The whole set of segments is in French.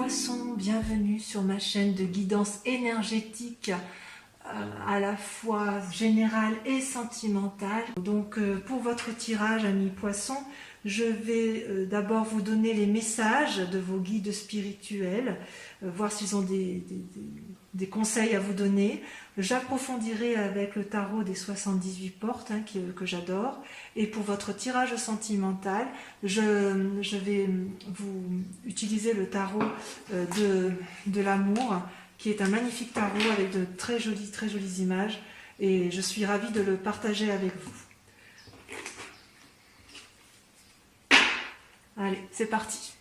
Poissons, bienvenue sur ma chaîne de guidance énergétique à la fois générale et sentimentale. Donc pour votre tirage, amis poissons, je vais d'abord vous donner les messages de vos guides spirituels, voir s'ils ont des conseils à vous donner. J'approfondirai avec le tarot des 78 portes que j'adore. Et pour votre tirage sentimental, je vais vous utiliser le tarot de l'amour, qui est un magnifique tarot avec de très jolies images. Et je suis ravie de le partager avec vous. Allez, c'est parti.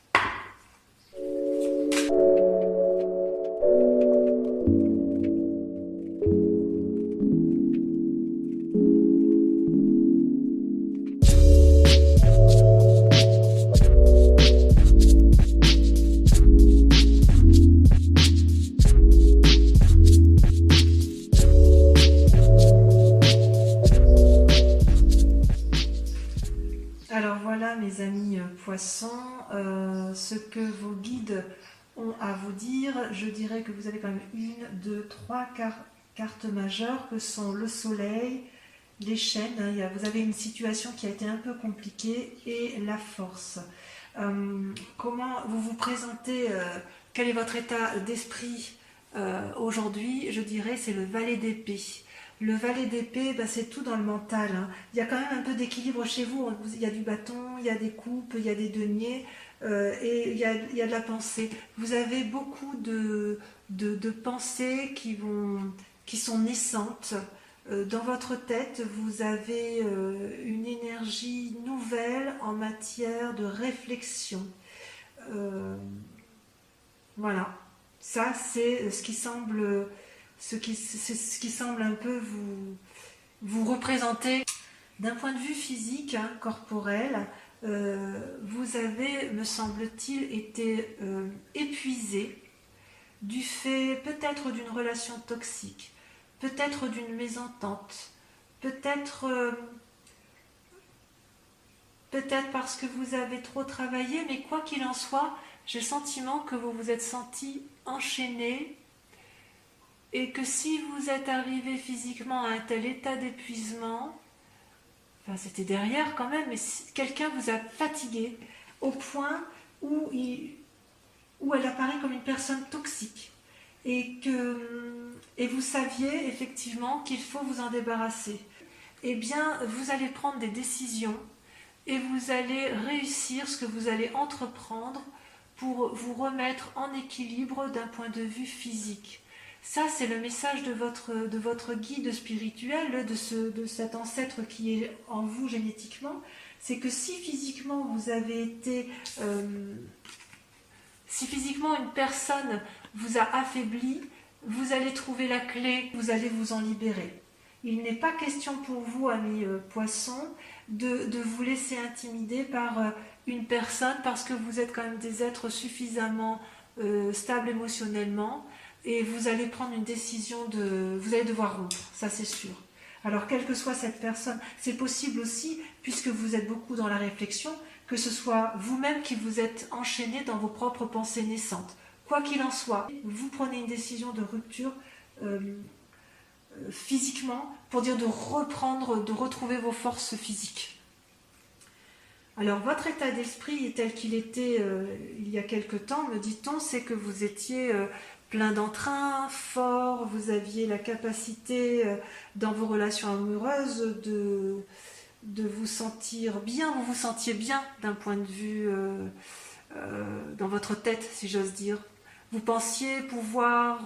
Alors voilà mes amis poissons, ce que vos guides ont à vous dire. Je dirais que vous avez quand même une, deux, trois cartes majeures que sont le soleil, les chaînes, vous avez une situation qui a été un peu compliquée, et la force. Comment vous vous présentez, quel est votre état d'esprit aujourd'hui? Je dirais c'est le valet d'épée. Le valet d'épée, c'est tout dans le mental. Il y a quand même un peu d'équilibre chez vous. Il y a du bâton, il y a des coupes, il y a des deniers, et il y a de la pensée. Vous avez beaucoup de pensées qui sont naissantes. Dans votre tête, vous avez une énergie nouvelle en matière de réflexion. Voilà. Ça, c'est ce qui semble... c'est ce qui semble un peu vous représenter. D'un point de vue physique, corporel, vous avez, me semble-t-il, été épuisé du fait peut-être d'une relation toxique, peut-être d'une mésentente, peut-être parce que vous avez trop travaillé, mais quoi qu'il en soit, j'ai le sentiment que vous vous êtes senti enchaîné, et que si vous êtes arrivé physiquement à un tel état d'épuisement, c'était derrière quand même, mais si quelqu'un vous a fatigué au point où elle apparaît comme une personne toxique, et vous saviez effectivement qu'il faut vous en débarrasser, eh bien vous allez prendre des décisions et vous allez réussir ce que vous allez entreprendre pour vous remettre en équilibre d'un point de vue physique. Ça, c'est le message de votre guide spirituel, de cet ancêtre qui est en vous génétiquement. C'est que si physiquement vous avez été... si physiquement une personne vous a affaibli, vous allez trouver la clé, vous allez vous en libérer. Il n'est pas question pour vous, amis poissons, de vous laisser intimider par une personne, parce que vous êtes quand même des êtres suffisamment stables émotionnellement, et vous allez prendre une décision vous allez devoir rompre, ça c'est sûr. Alors quelle que soit cette personne, c'est possible aussi, puisque vous êtes beaucoup dans la réflexion, que ce soit vous-même qui vous êtes enchaîné dans vos propres pensées naissantes. Quoi qu'il en soit, vous prenez une décision de rupture physiquement, pour dire de retrouver vos forces physiques. Alors votre état d'esprit tel qu'il était il y a quelque temps, me dit-on, c'est que vous étiez plein d'entrain, fort, vous aviez la capacité dans vos relations amoureuses de vous sentir bien, vous vous sentiez bien d'un point de vue dans votre tête, si j'ose dire. Vous pensiez pouvoir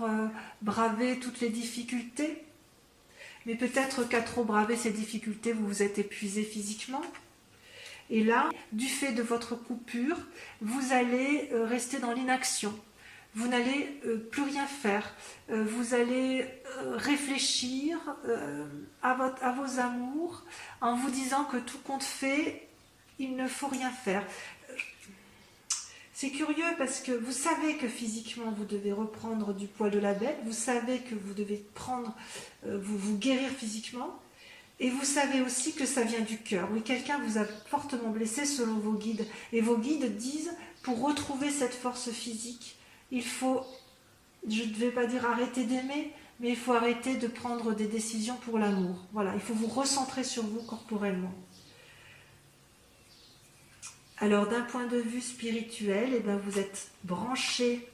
braver toutes les difficultés, mais peut-être qu'à trop braver ces difficultés, vous vous êtes épuisé physiquement. Et là, du fait de votre coupure, vous allez rester dans l'inaction. Vous n'allez plus rien faire. Vous allez réfléchir à vos amours en vous disant que tout compte fait, il ne faut rien faire. C'est curieux parce que vous savez que physiquement vous devez reprendre du poil de la bête, vous savez que vous devez vous guérir physiquement, et vous savez aussi que ça vient du cœur. Oui, quelqu'un vous a fortement blessé selon vos guides, et vos guides disent, pour retrouver cette force physique, il faut, je ne vais pas dire arrêter d'aimer, mais il faut arrêter de prendre des décisions pour l'amour. Voilà, il faut vous recentrer sur vous corporellement. Alors d'un point de vue spirituel, eh bien, vous êtes branché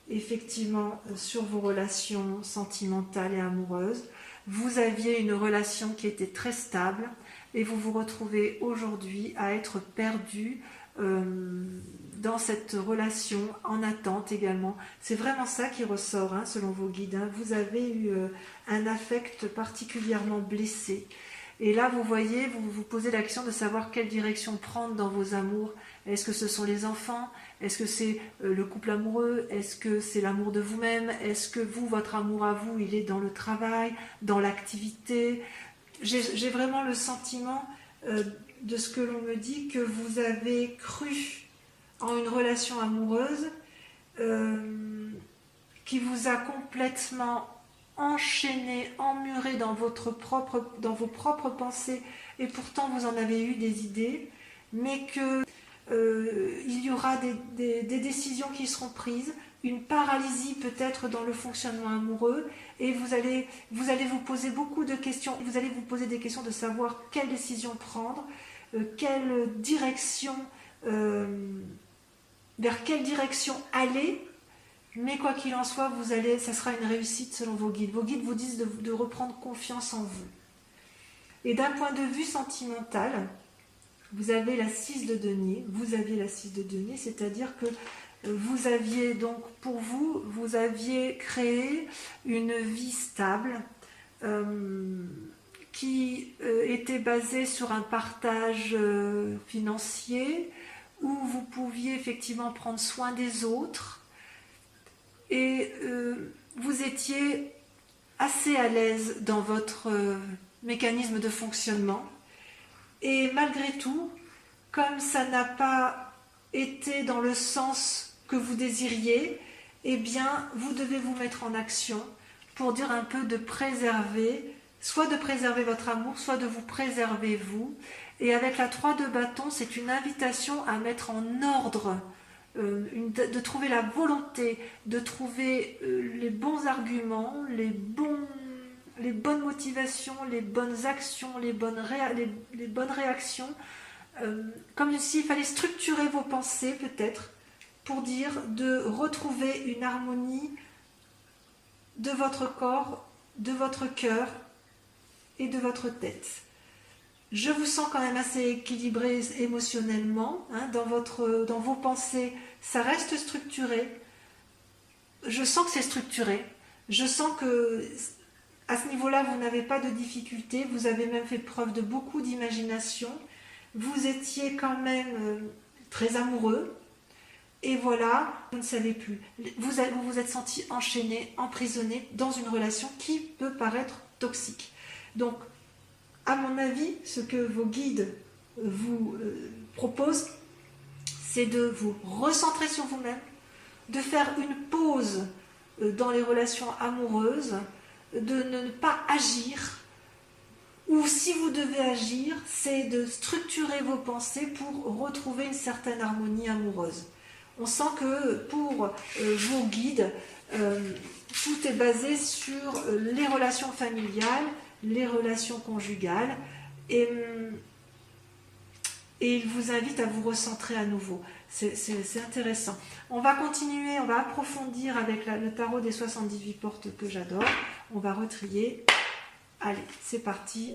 effectivement sur vos relations sentimentales et amoureuses. Vous aviez une relation qui était très stable et vous vous retrouvez aujourd'hui à être perdu dans cette relation en attente également. C'est vraiment ça qui ressort selon vos guides. Vous avez eu un affect particulièrement blessé. Et là, vous voyez, vous vous posez la question de savoir quelle direction prendre dans vos amours. Est-ce que ce sont les enfants? Est-ce que c'est le couple amoureux? Est-ce que c'est l'amour de vous-même? Est-ce que vous, votre amour à vous, il est dans le travail, dans l'activité? J'ai vraiment le sentiment de ce que l'on me dit, que vous avez cru en une relation amoureuse qui vous a complètement enchaîné, emmuré dans vos propres pensées, et pourtant vous en avez eu des idées, mais que il y aura des décisions qui seront prises, une paralysie peut-être dans le fonctionnement amoureux, et vous allez vous poser beaucoup de questions, vous allez vous poser des questions de savoir quelle décision prendre, quelle direction, vers quelle direction aller. Mais quoi qu'il en soit, ça sera une réussite selon vos guides. Vos guides vous disent de reprendre confiance en vous. Et d'un point de vue sentimental, vous aviez la 6 de denier, c'est-à-dire que vous aviez donc, pour vous, vous aviez créé une vie stable qui était basée sur un partage financier où vous pouviez effectivement prendre soin des autres. Et vous étiez assez à l'aise dans votre mécanisme de fonctionnement. Et malgré tout, comme ça n'a pas été dans le sens que vous désiriez, eh bien, vous devez vous mettre en action pour dire un peu de préserver, soit de préserver votre amour, soit de vous préserver vous. Et avec la 3 de bâton, c'est une invitation à mettre en ordre, de trouver la volonté, de trouver les bons arguments, les bonnes motivations, les bonnes actions, les bonnes réactions, comme s'il fallait structurer vos pensées peut-être, pour dire de retrouver une harmonie de votre corps, de votre cœur et de votre tête. Je vous sens quand même assez équilibré émotionnellement, dans vos pensées, ça reste structuré. Je sens que c'est structuré. Je sens que à ce niveau-là, vous n'avez pas de difficulté. Vous avez même fait preuve de beaucoup d'imagination. Vous étiez quand même très amoureux. Et voilà, vous ne savez plus. Vous vous êtes senti enchaîné, emprisonné dans une relation qui peut paraître toxique. Donc, à mon avis, ce que vos guides vous proposent, c'est de vous recentrer sur vous-même, de faire une pause dans les relations amoureuses, de ne pas agir, ou si vous devez agir, c'est de structurer vos pensées pour retrouver une certaine harmonie amoureuse. On sent que pour vos guides, tout est basé sur les relations familiales, les relations conjugales, et il vous invite à vous recentrer à nouveau. C'est intéressant. On va continuer, on va approfondir avec le tarot des 78 portes que j'adore. On va retrier. Allez, c'est parti.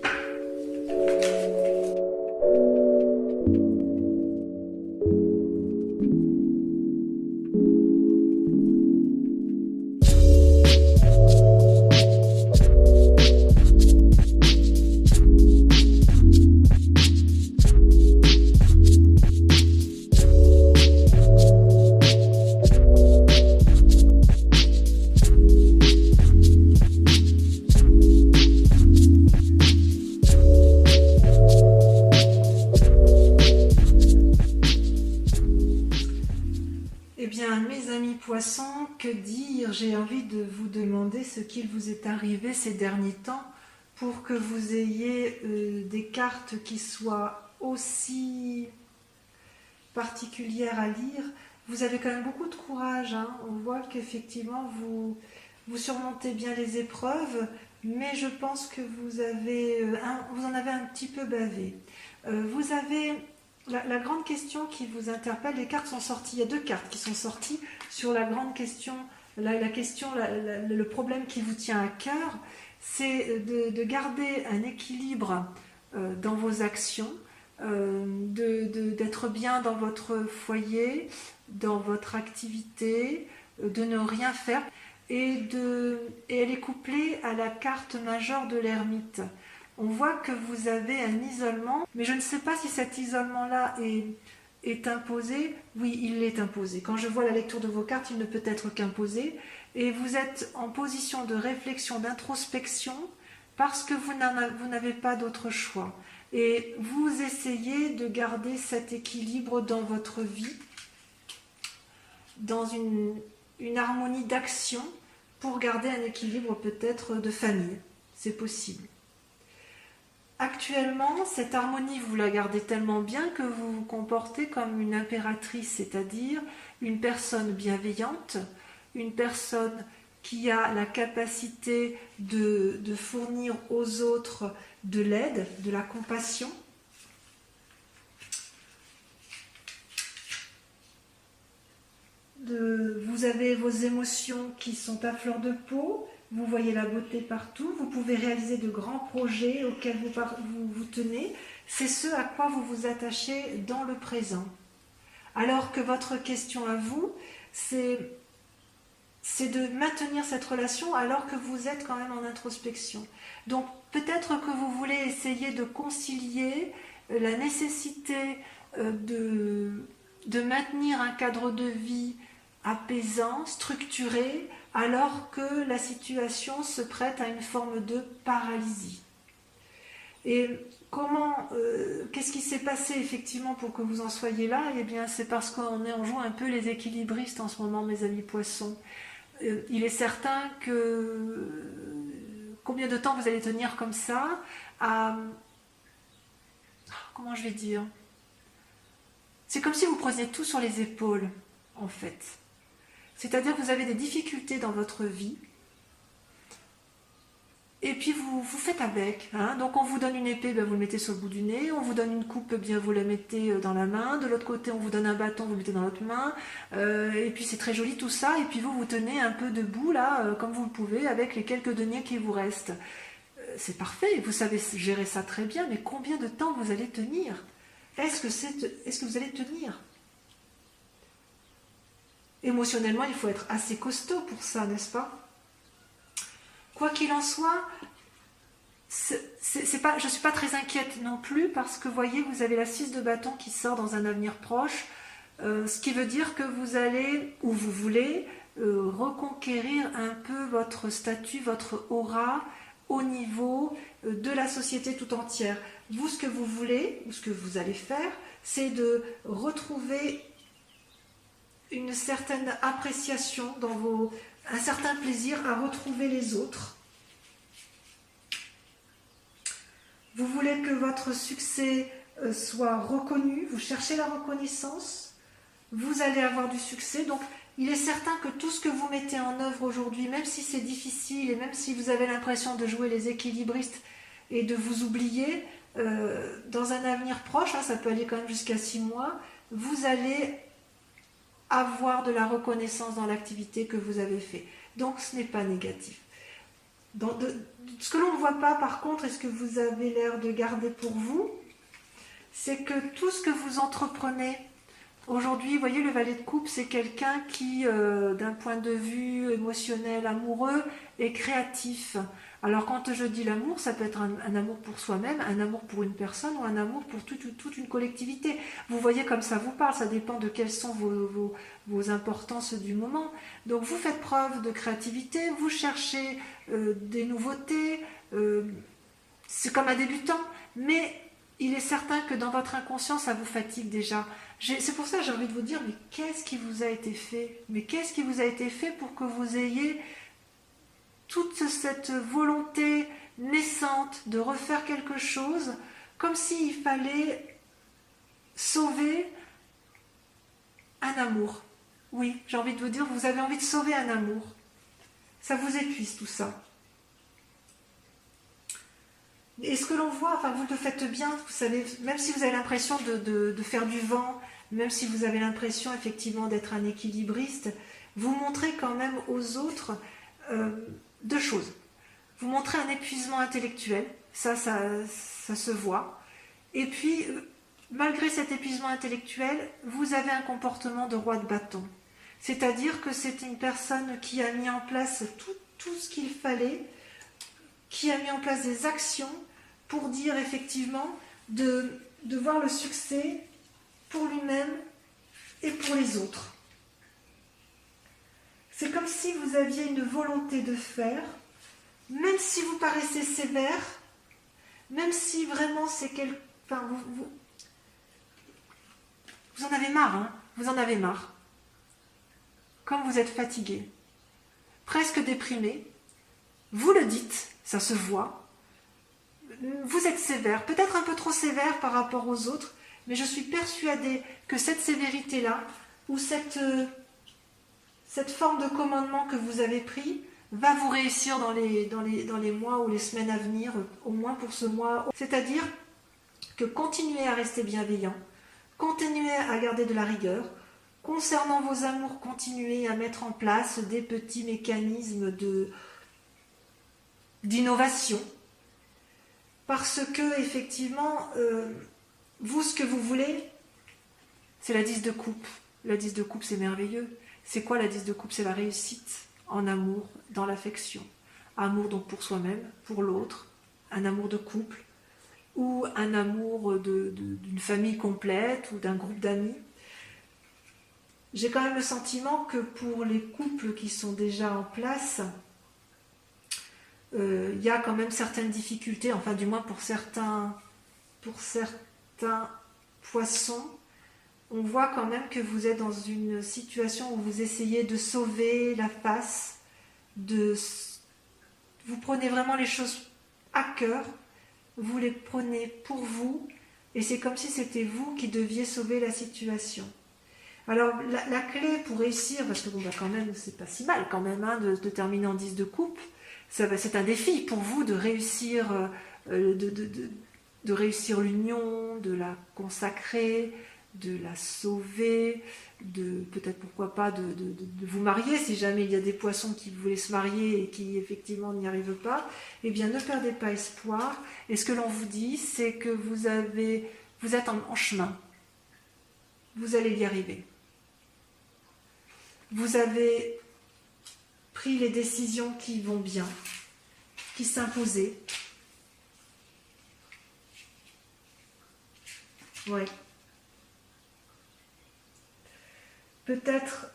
Poisson, que dire? J'ai envie de vous demander ce qu'il vous est arrivé ces derniers temps pour que vous ayez des cartes qui soient aussi particulières à lire. Vous avez quand même beaucoup de courage, hein. On voit qu'effectivement vous surmontez bien les épreuves, mais je pense que vous en avez un petit peu bavé. Vous avez la grande question qui vous interpelle. Les cartes sont sorties, il y a deux cartes qui sont sorties sur la grande question, le problème qui vous tient à cœur, c'est de garder un équilibre dans vos actions, d'être bien dans votre foyer, dans votre activité, de ne rien faire. Et elle est couplée à la carte majeure de l'ermite. On voit que vous avez un isolement, mais je ne sais pas si cet isolement-là est imposé. Oui, il est imposé. Quand je vois la lecture de vos cartes, il ne peut être qu'imposé. Et vous êtes en position de réflexion, d'introspection, parce que vous n'avez pas d'autre choix. Et vous essayez de garder cet équilibre dans votre vie, dans une harmonie d'action, pour garder un équilibre peut-être de famille. C'est possible. Actuellement, cette harmonie, vous la gardez tellement bien que vous vous comportez comme une impératrice, c'est-à-dire une personne bienveillante, une personne qui a la capacité de fournir aux autres de l'aide, de la compassion. Vous avez vos émotions qui sont à fleur de peau, vous voyez la beauté partout, vous pouvez réaliser de grands projets auxquels vous tenez. C'est ce à quoi vous vous attachez dans le présent. Alors que votre question à vous, c'est de maintenir cette relation alors que vous êtes quand même en introspection. Donc peut-être que vous voulez essayer de concilier la nécessité de maintenir un cadre de vie apaisant, structuré, alors que la situation se prête à une forme de paralysie. Et qu'est-ce qui s'est passé effectivement pour que vous en soyez là? Eh bien, c'est parce on joue un peu les équilibristes en ce moment, mes amis poissons. Il est certain que combien de temps vous allez tenir comme ça comment je vais dire? C'est comme si vous preniez tout sur les épaules, en fait. C'est-à-dire que vous avez des difficultés dans votre vie, et puis vous faites avec. Hein. Donc on vous donne une épée, vous le mettez sur le bout du nez, on vous donne une coupe, vous la mettez dans la main, de l'autre côté on vous donne un bâton, vous le mettez dans l'autre main, et puis c'est très joli tout ça, et puis vous tenez un peu debout là, comme vous le pouvez, avec les quelques deniers qui vous restent. C'est parfait, vous savez gérer ça très bien, mais combien de temps vous allez tenir? Est-ce que vous allez tenir? Émotionnellement, il faut être assez costaud pour ça, n'est-ce pas? Quoi qu'il en soit, je ne suis pas très inquiète non plus, parce que, voyez, vous avez la 6 de bâton qui sort dans un avenir proche, ce qui veut dire que vous allez, ou vous voulez, reconquérir un peu votre statut, votre aura, au niveau de la société tout entière. Vous, ce que vous voulez, ou ce que vous allez faire, c'est de retrouver une certaine appréciation un certain plaisir à retrouver les autres. Vous voulez que votre succès soit reconnu, vous cherchez la reconnaissance, vous allez avoir du succès. Donc il est certain que tout ce que vous mettez en œuvre aujourd'hui, même si c'est difficile et même si vous avez l'impression de jouer les équilibristes et de vous oublier, dans un avenir proche, ça peut aller quand même jusqu'à 6 mois, vous allez avoir de la reconnaissance dans l'activité que vous avez fait. Donc ce n'est pas négatif. Ce que l'on ne voit pas par contre, et ce que vous avez l'air de garder pour vous, c'est que tout ce que vous entreprenez aujourd'hui, vous voyez, le valet de coupe, c'est quelqu'un qui, d'un point de vue émotionnel, amoureux, est créatif. Alors quand je dis l'amour, ça peut être un amour pour soi-même, un amour pour une personne ou un amour pour toute une collectivité. Vous voyez comme ça vous parle, ça dépend de quelles sont vos importances du moment. Donc vous faites preuve de créativité, vous cherchez des nouveautés, c'est comme un débutant, mais il est certain que dans votre inconscient, ça vous fatigue déjà. C'est pour ça que j'ai envie de vous dire, mais qu'est-ce qui vous a été fait? Mais qu'est-ce qui vous a été fait pour que vous ayez toute cette volonté naissante de refaire quelque chose, comme s'il fallait sauver un amour. Oui, j'ai envie de vous dire, vous avez envie de sauver un amour. Ça vous épuise tout ça. Et ce que l'on voit, enfin vous le faites bien, vous savez, même si vous avez l'impression de faire du vent, même si vous avez l'impression effectivement d'être un équilibriste, vous montrez quand même aux autres deux choses. Vous montrez un épuisement intellectuel, ça se voit. Et puis, malgré cet épuisement intellectuel, vous avez un comportement de roi de bâton. C'est-à-dire que c'est une personne qui a mis en place tout ce qu'il fallait, qui a mis en place des actions pour dire effectivement de voir le succès pour lui-même et pour les autres. C'est comme si vous aviez une volonté de faire, même si vous paraissez sévère, même si vraiment c'est quelque... Enfin, vous en avez marre, hein, vous en avez marre. Comme vous êtes fatigué, presque déprimé, vous le dites, ça se voit. Vous êtes sévère, peut-être un peu trop sévère par rapport aux autres, mais je suis persuadée que cette sévérité-là, ou cette forme de commandement que vous avez pris, va vous réussir dans les mois ou les semaines à venir, au moins pour ce mois. C'est-à-dire que continuez à rester bienveillant, continuez à garder de la rigueur. Concernant vos amours, continuez à mettre en place des petits mécanismes d'innovation. Parce que, effectivement, vous, ce que vous voulez, c'est la 10 de coupe. La 10 de coupe, c'est merveilleux. C'est quoi la 10 de coupe? C'est la réussite en amour, dans l'affection. Amour donc pour soi-même, pour l'autre, un amour de couple, ou un amour d'une famille complète, ou d'un groupe d'amis. J'ai quand même le sentiment que pour les couples qui sont déjà en place, il y a quand même certaines difficultés, enfin du moins pour certains poissons, on voit quand même que vous êtes dans une situation où vous essayez de sauver la face, vous prenez vraiment les choses à cœur, vous les prenez pour vous, et c'est comme si c'était vous qui deviez sauver la situation. Alors la clé pour réussir, parce que bon, bah, quand même c'est pas si mal quand même hein, de terminer en 10 de coupe, c'est un défi pour vous de réussir, de réussir l'union, de la consacrer, de la sauver, peut-être pourquoi pas de vous marier si jamais il y a des poissons qui voulaient se marier et qui effectivement n'y arrivent pas. Eh bien ne perdez pas espoir, et ce que l'on vous dit c'est que vous êtes en chemin, vous allez y arriver. Vous avez pris les décisions qui vont bien, qui s'imposaient. Ouais. Peut-être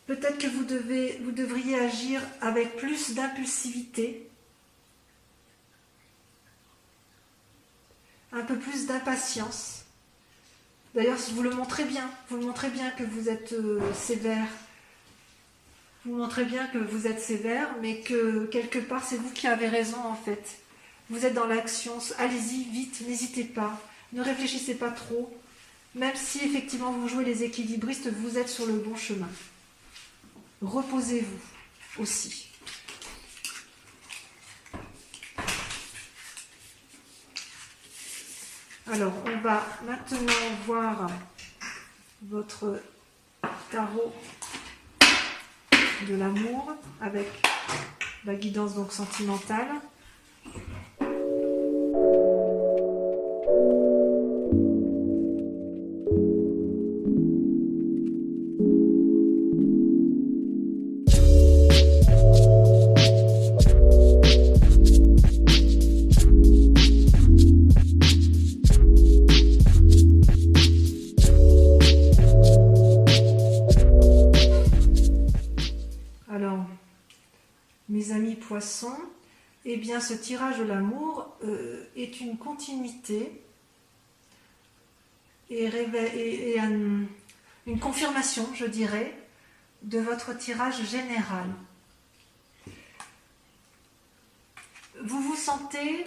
que vous devriez agir avec plus d'impulsivité, un peu plus d'impatience. D'ailleurs, vous le montrez bien que vous êtes sévère. Vous montrez bien que vous êtes sévère, mais que quelque part, c'est vous qui avez raison en fait. Vous êtes dans l'action, allez-y, vite, n'hésitez pas, ne réfléchissez pas trop. Même si effectivement vous jouez les équilibristes, vous êtes sur le bon chemin. Reposez-vous aussi. Alors, on va maintenant voir votre tarot de l'amour avec la guidance donc sentimentale. Mes amis poissons, eh bien ce tirage de l'amour est une continuité et une confirmation, je dirais, de votre tirage général. Vous vous sentez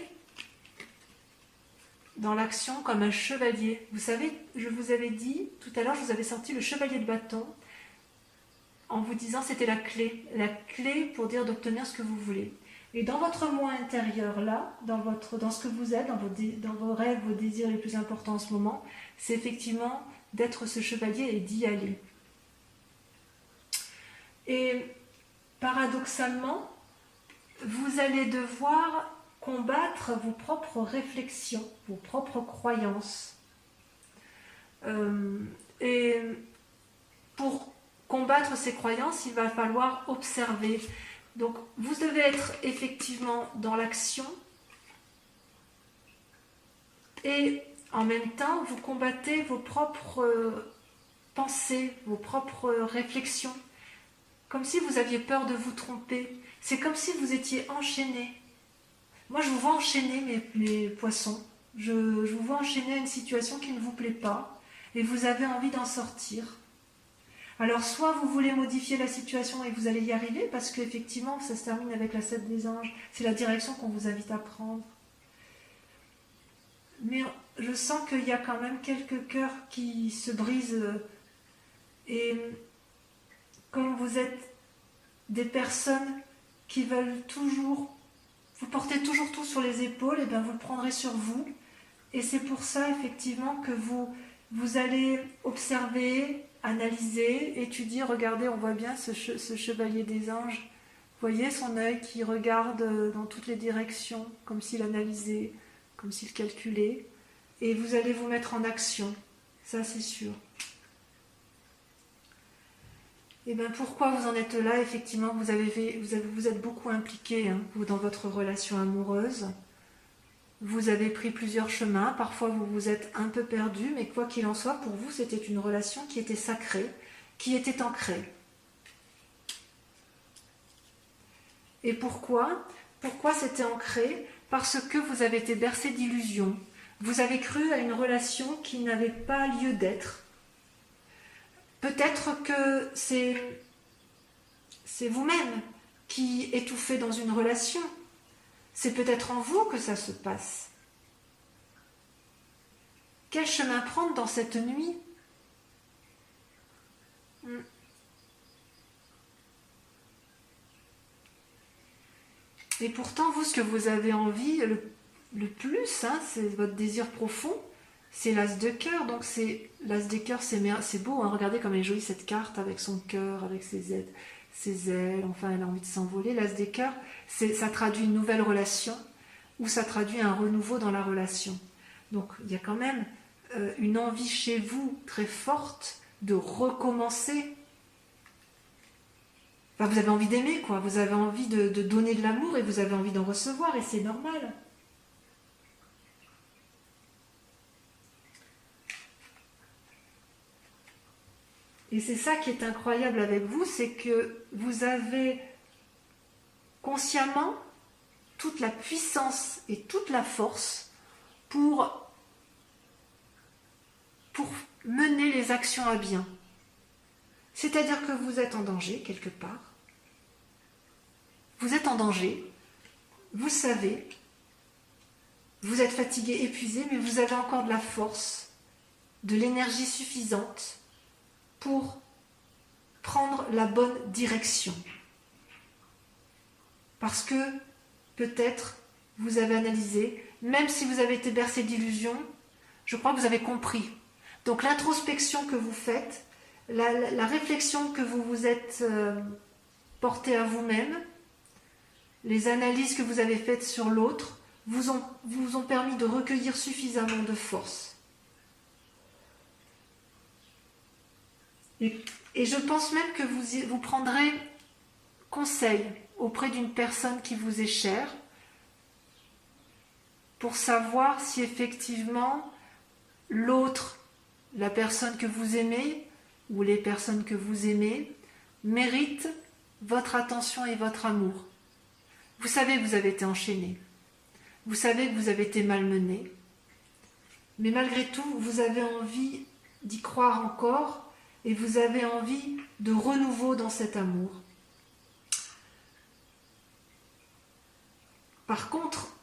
dans l'action comme un chevalier. Vous savez, je vous avais dit, tout à l'heure, je vous avais sorti le chevalier de bâton. vous disant c'était la clé pour dire d'obtenir ce que vous voulez. Et dans votre moi intérieur là, dans ce que vous êtes, dans vos rêves, vos désirs les plus importants en ce moment, c'est effectivement d'être ce chevalier et d'y aller. Et paradoxalement, vous allez devoir combattre vos propres réflexions, vos propres croyances. Et pour combattre ces croyances, il va falloir observer. Donc, vous devez être effectivement dans l'action et en même temps, vous combattez vos propres pensées, vos propres réflexions, comme si vous aviez peur de vous tromper. C'est comme si vous étiez enchaîné. Moi, je vous vois enchaîner mes poissons. Je vous vois enchaîner à une situation qui ne vous plaît pas et vous avez envie d'en sortir. Alors, soit vous voulez modifier la situation et vous allez y arriver, parce qu'effectivement, ça se termine avec la 7 des anges. C'est la direction qu'on vous invite à prendre. Mais je sens qu'il y a quand même quelques cœurs qui se brisent. Et comme vous êtes des personnes qui veulent toujours, vous portez toujours tout sur les épaules, et bien vous le prendrez sur vous. Et c'est pour ça, effectivement, que vous allez observer, analyser, étudier, regarder, on voit bien ce chevalier des anges. Vous voyez son œil qui regarde dans toutes les directions, comme s'il analysait, comme s'il calculait. Et vous allez vous mettre en action, ça c'est sûr. Et bien pourquoi vous en êtes là? Effectivement, vous êtes beaucoup impliqué, hein, vous, dans votre relation amoureuse. Vous avez pris plusieurs chemins, parfois vous vous êtes un peu perdu, mais quoi qu'il en soit, pour vous, c'était une relation qui était sacrée, qui était ancrée. Et pourquoi? Pourquoi c'était ancré? Parce que vous avez été bercé d'illusions. Vous avez cru à une relation qui n'avait pas lieu d'être. Peut-être que c'est vous-même qui étouffez dans une relation. C'est peut-être en vous que ça se passe. Quel chemin prendre dans cette nuit? Et pourtant, vous, ce que vous avez envie le plus, hein, c'est votre désir profond, c'est l'as de cœur. Donc l'as de cœur, c'est beau, hein, regardez comme elle est jolie cette carte avec son cœur, avec ses ailes, enfin elle a envie de s'envoler. L'as des cœurs, ça traduit une nouvelle relation ou ça traduit un renouveau dans la relation. Donc il y a quand même une envie chez vous très forte de recommencer. Enfin, vous avez envie d'aimer, quoi. Vous avez envie de donner de l'amour et vous avez envie d'en recevoir, et c'est normal. Et c'est ça qui est incroyable avec vous, c'est que vous avez consciemment toute la puissance et toute la force pour mener les actions à bien. C'est-à-dire que vous êtes en danger quelque part. Vous êtes en danger, vous savez, vous êtes fatigué, épuisé, mais vous avez encore de la force, de l'énergie suffisante pour prendre la bonne direction. Parce que peut-être vous avez analysé, même si vous avez été bercé d'illusions, je crois que vous avez compris. Donc l'introspection que vous faites, la réflexion que vous vous êtes portée à vous-même, les analyses que vous avez faites sur l'autre, vous ont permis de recueillir suffisamment de force. Et je pense même que vous prendrez conseil auprès d'une personne qui vous est chère pour savoir si effectivement l'autre, la personne que vous aimez ou les personnes que vous aimez, méritent votre attention et votre amour. Vous savez que vous avez été enchaîné, vous savez que vous avez été malmené, mais malgré tout, vous avez envie d'y croire encore et vous avez envie de renouveau dans cet amour. Par contre,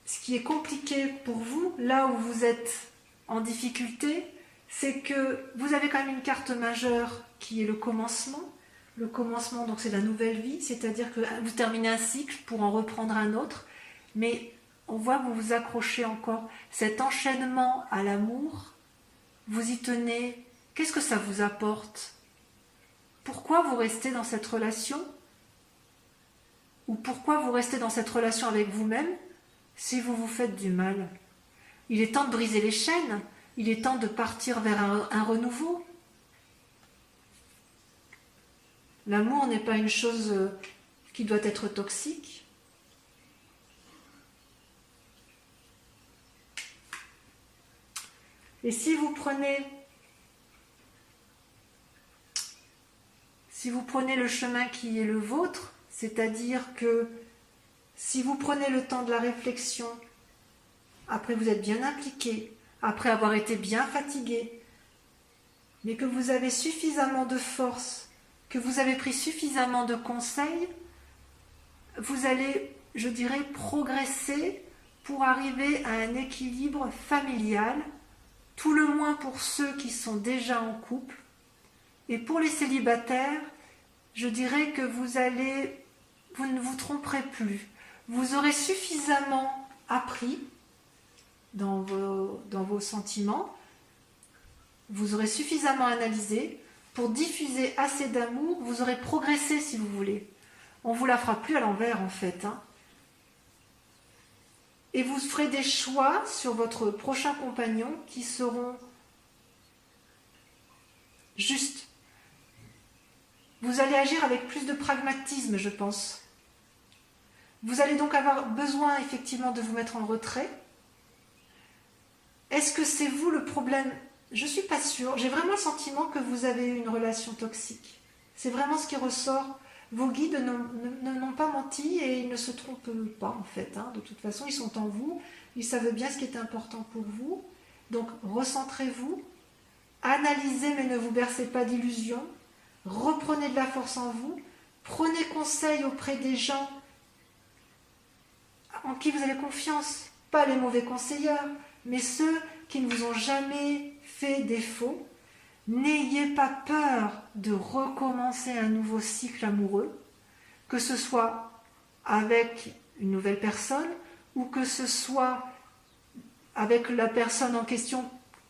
ce qui est compliqué pour vous, là où vous êtes en difficulté, c'est que vous avez quand même une carte majeure qui est le commencement. Le commencement, donc c'est la nouvelle vie, c'est-à-dire que vous terminez un cycle pour en reprendre un autre, mais on voit que vous vous accrochez encore. Cet enchaînement à l'amour, vous y tenez. Qu'est-ce que ça vous apporte? Pourquoi vous restez dans cette relation? Ou pourquoi vous restez dans cette relation avec vous-même si vous vous faites du mal? Il est temps de briser les chaînes, il est temps de partir vers un renouveau. L'amour n'est pas une chose qui doit être toxique. Et si vous prenez le chemin qui est le vôtre, c'est-à-dire que si vous prenez le temps de la réflexion, après vous êtes bien impliqué, après avoir été bien fatigué, mais que vous avez suffisamment de force, que vous avez pris suffisamment de conseils, vous allez, je dirais, progresser pour arriver à un équilibre familial, tout le moins pour ceux qui sont déjà en couple. Et pour les célibataires, je dirais que vous ne vous tromperez plus. Vous aurez suffisamment appris dans vos sentiments, vous aurez suffisamment analysé pour diffuser assez d'amour, vous aurez progressé si vous voulez. On ne vous la fera plus à l'envers en fait. Et vous ferez des choix sur votre prochain compagnon qui seront justes. Vous allez agir avec plus de pragmatisme, je pense. Vous allez donc avoir besoin effectivement de vous mettre en retrait. Est-ce que c'est vous le problème? Je ne suis pas sûre. J'ai vraiment le sentiment que vous avez eu une relation toxique. C'est vraiment ce qui ressort. Vos guides n'ont pas menti et ils ne se trompent pas en fait. De toute façon, ils sont en vous. Ils savent bien ce qui est important pour vous. Donc, recentrez-vous. Analysez mais ne vous bercez pas d'illusions. Reprenez de la force en vous. Prenez conseil auprès des gens en qui vous avez confiance. Pas les mauvais conseillers, mais ceux qui ne vous ont jamais fait défaut. N'ayez pas peur de recommencer un nouveau cycle amoureux, que ce soit avec une nouvelle personne ou que ce soit avec la personne en question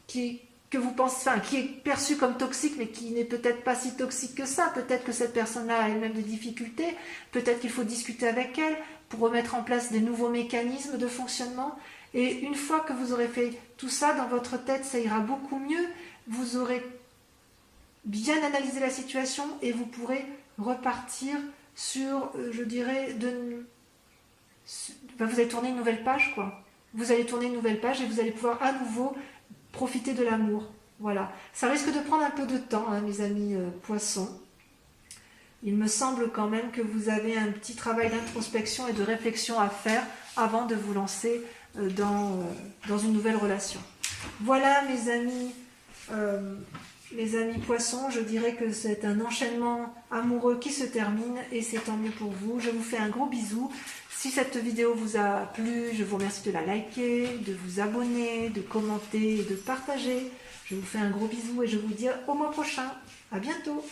qui est perçue comme toxique mais qui n'est peut-être pas si toxique que ça. Peut-être que cette personne-là a elle-même des difficultés, peut-être qu'il faut discuter avec elle pour remettre en place des nouveaux mécanismes de fonctionnement. Et une fois que vous aurez fait tout ça dans votre tête, ça ira beaucoup mieux. Vous aurez bien analysé la situation et vous pourrez repartir sur, je dirais, vous allez tourner une nouvelle page, quoi. Vous allez tourner une nouvelle page et vous allez pouvoir à nouveau profiter de l'amour. Voilà. Ça risque de prendre un peu de temps, mes amis poissons. Il me semble quand même que vous avez un petit travail d'introspection et de réflexion à faire avant de vous lancer dans une nouvelle relation. Voilà, mes amis poissons, je dirais que c'est un enchaînement amoureux qui se termine et c'est tant mieux pour vous. Je vous fais un gros bisou. Si cette vidéo vous a plu, je vous remercie de la liker, de vous abonner, de commenter et de partager. Je vous fais un gros bisou et je vous dis au mois prochain. À bientôt.